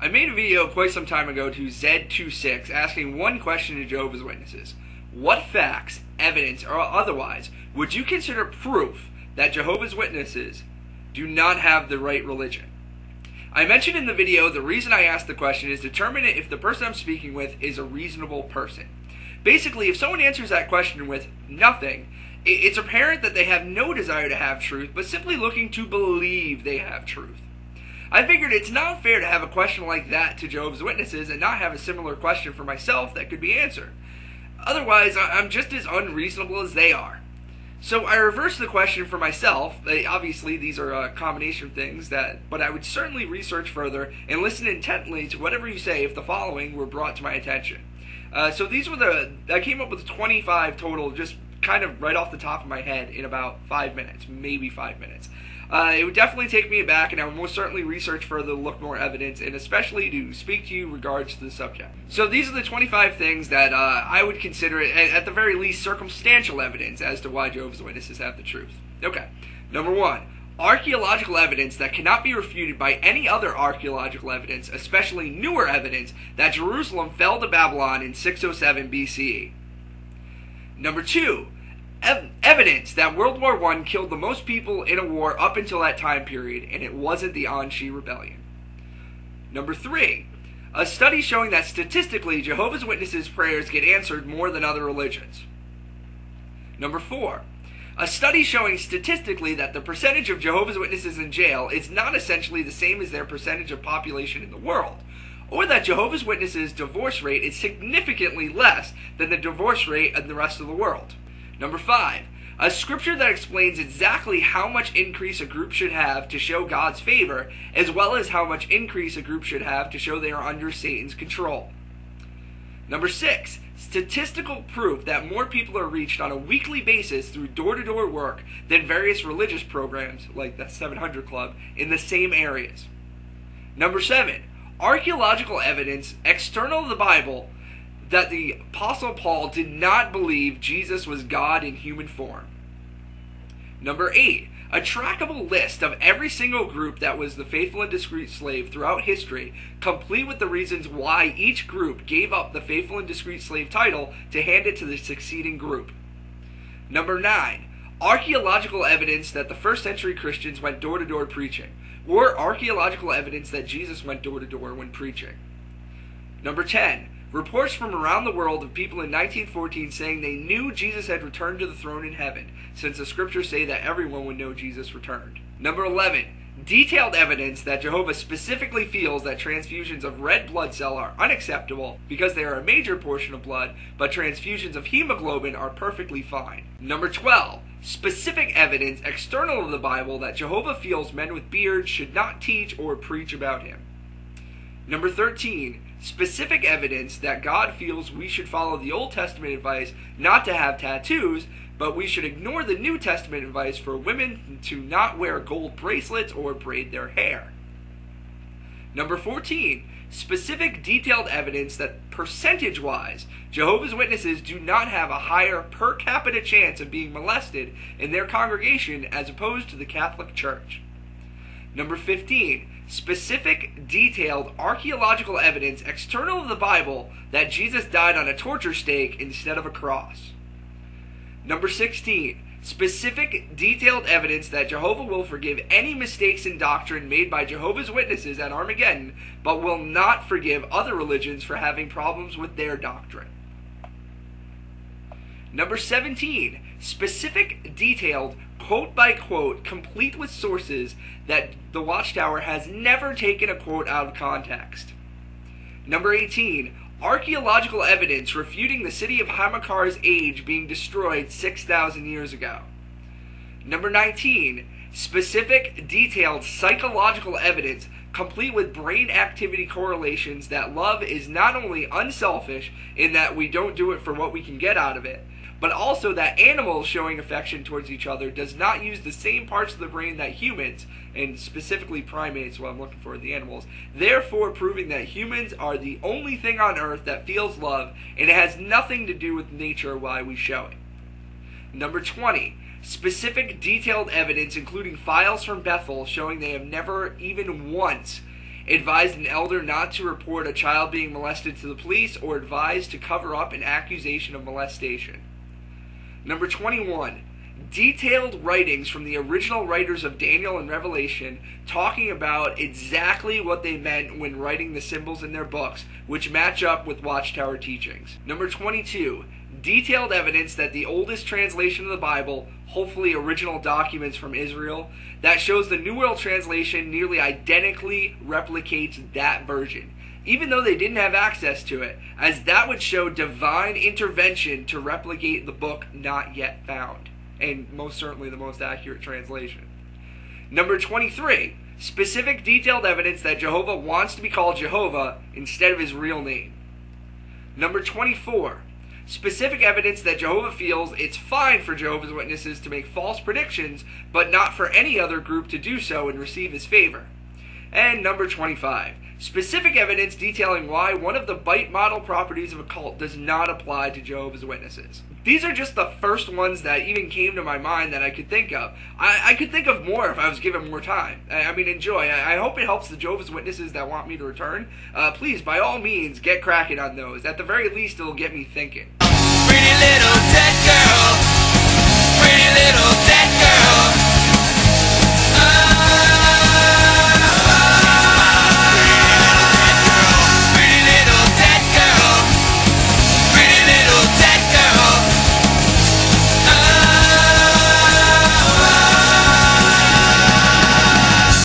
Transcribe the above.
I made a video quite some time ago to Z26 asking one question to Jehovah's Witnesses. What facts, evidence, or otherwise would you consider proof that Jehovah's Witnesses do not have the right religion? I mentioned in the video the reason I asked the question is to determine if the person I'm speaking with is a reasonable person. Basically, if someone answers that question with nothing, it's apparent that they have no desire to have truth, but simply looking to believe they have truth. I figured it's not fair to have a question like that to Jehovah's Witnesses and not have a similar question for myself that could be answered. Otherwise, I'm just as unreasonable as they are. So I reversed the question for myself. Obviously, these are a combination of things, but I would certainly research further and listen intently to whatever you say if the following were brought to my attention. So these were I came up with 25 total, just kind of right off the top of my head in about 5 minutes, maybe 5 minutes. It would definitely take me aback, and I would most certainly research further, look more evidence, and especially to speak to you in regards to the subject. So these are the 25 things that I would consider, at the very least, circumstantial evidence as to why Jehovah's Witnesses have the truth. Okay, number 1. Archaeological evidence that cannot be refuted by any other archaeological evidence, especially newer evidence, that Jerusalem fell to Babylon in 607 BCE. Number 2. Evidence that World War I killed the most people in a war up until that time period, and it wasn't the Anshi Rebellion. Number 3. A study showing that statistically Jehovah's Witnesses' prayers get answered more than other religions. Number 4. A study showing statistically that the percentage of Jehovah's Witnesses in jail is not essentially the same as their percentage of population in the world, or that Jehovah's Witnesses' divorce rate is significantly less than the divorce rate in the rest of the world. Number 5. A scripture that explains exactly how much increase a group should have to show God's favor, as well as how much increase a group should have to show they are under Satan's control. Number 6. Statistical proof that more people are reached on a weekly basis through door-to-door work than various religious programs, like the 700 Club, in the same areas. Number 7. Archaeological evidence external to the Bible that the Apostle Paul did not believe Jesus was God in human form. Number 8. A trackable list of every single group that was the faithful and discreet slave throughout history, complete with the reasons why each group gave up the faithful and discreet slave title to hand it to the succeeding group. Number 9. Archaeological evidence that the first century Christians went door-to-door preaching, or archaeological evidence that Jesus went door-to-door when preaching. Number 10. Reports from around the world of people in 1914 saying they knew Jesus had returned to the throne in heaven, since the scriptures say that everyone would know Jesus returned. Number 11. Detailed evidence that Jehovah specifically feels that transfusions of red blood cell are unacceptable because they are a major portion of blood, but transfusions of hemoglobin are perfectly fine. Number 12. Specific evidence external to the Bible that Jehovah feels men with beards should not teach or preach about him. Number 13. Specific evidence that God feels we should follow the Old Testament advice not to have tattoos, but we should ignore the New Testament advice for women to not wear gold bracelets or braid their hair. Number 14. Specific detailed evidence that percentage-wise, Jehovah's Witnesses do not have a higher per capita chance of being molested in their congregation as opposed to the Catholic Church. Number 15. Specific, detailed archaeological evidence external to the Bible that Jesus died on a torture stake instead of a cross. Number 16. Specific, detailed evidence that Jehovah will forgive any mistakes in doctrine made by Jehovah's Witnesses at Armageddon, but will not forgive other religions for having problems with their doctrine. Number 17. Specific, detailed, quote by quote, complete with sources that the Watchtower has never taken a quote out of context. Number 18. Archaeological evidence refuting the city of Hamakar's age being destroyed 6,000 years ago. Number 19. Specific, detailed psychological evidence complete with brain activity correlations that love is not only unselfish in that we don't do it for what we can get out of it, but also that animals showing affection towards each other does not use the same parts of the brain that humans, and specifically primates, what I'm looking for, the animals, therefore proving that humans are the only thing on earth that feels love, and it has nothing to do with nature why we show it. Number 20. Specific detailed evidence including files from Bethel showing they have never even once advised an elder not to report a child being molested to the police, or advised to cover up an accusation of molestation. Number 21. Detailed writings from the original writers of Daniel and Revelation talking about exactly what they meant when writing the symbols in their books, which match up with Watchtower teachings. Number 22. Detailed evidence that the oldest translation of the Bible, hopefully original documents from Israel, that shows the New World Translation nearly identically replicates that version, even though they didn't have access to it, as that would show divine intervention to replicate the book not yet found, and most certainly the most accurate translation. Number 23. Specific detailed evidence that Jehovah wants to be called Jehovah instead of his real name. Number 24. Specific evidence that Jehovah feels it's fine for Jehovah's Witnesses to make false predictions, but not for any other group to do so and receive his favor. And number 25. Specific evidence detailing why one of the Bite model properties of a cult does not apply to Jehovah's Witnesses. These are just the first ones that even came to my mind that I could think of. I could think of more if I was given more time. I mean, enjoy. I hope it helps the Jehovah's Witnesses that want me to return. Please, by all means, get cracking on those. At the very least, it'll get me thinking. Pretty little